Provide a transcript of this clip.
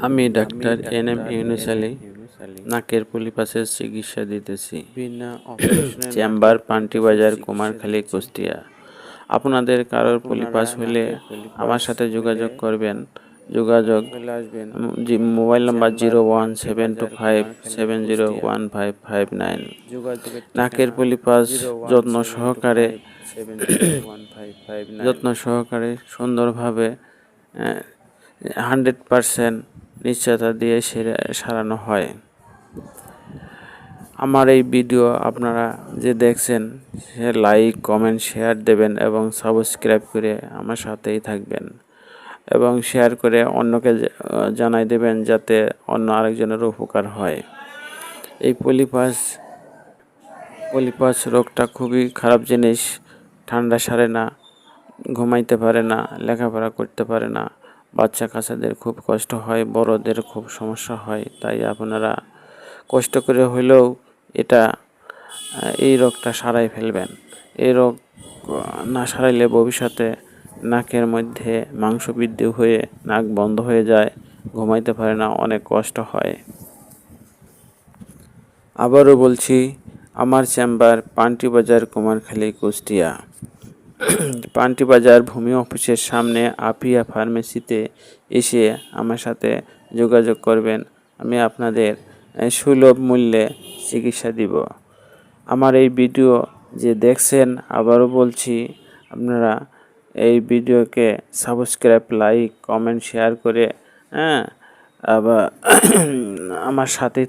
আমি doctor NM Yunus Ali নাকের পলিপাসের চিকিৎসা দিতেছি। চেম্বার পান্টিবাজার, কুমারখালী, কুষ্টিয়া। আপনাদের কারোর পলিপাস হলে আমার সাথে যোগাযোগ করবেন। Mobile number 01725701559। নাকের পলিপাস যত্ন সহকারে সুন্দরভাবে 100% নিশ্চয়তা দিয়ে সারানো হয়। আমার এই ভিডিও আপনারা যে দেখছেন সে লাইক, কমেন্ট, শেয়ার দেবেন এবং সাবস্ক্রাইব করে আমার সাথেই থাকবেন এবং শেয়ার করে অন্যকে জানাই দেবেন যাতে অন্য আরেকজনের উপকার হয়। এই পলিপাস রোগটা খুবই খারাপ জিনিস। ঠান্ডা সারে না, ঘুমাইতে পারে না, লেখাপড়া করতে পারে না, বাচ্চা কাচ্চাদের খুব কষ্ট হয়, বড়দের খুব সমস্যা হয়। তাই আপনারা কষ্ট করে হলেও এই রোগটা সারাই ফেলবেন। এই রোগ না সারাইলে ভবিষ্যতে নাকের মধ্যে মাংস বৃদ্ধি হয়ে নাক বন্ধ হয়ে যায়, ঘুমাইতে পারে না, অনেক কষ্ট হয়। আবারও বলছি, আমার চেম্বার পান্টিবাজার, কুমারখালী, কুষ্টিয়া। পান্টিবাজার ভূমি অফিসের সামনে আপিয়া ফার্মেসিতে এসে আমার সাথে যোগাযোগ করবেন। আমি আপনাদের সুলভ মূল্যে চিকিৎসা দিব। আমার এই ভিডিও যে দেখছেন, আবারও বলছি, আপনারা এই ভিডিওকে সাবস্ক্রাইব, লাইক, কমেন্ট, শেয়ার করে আবার আমার সাথে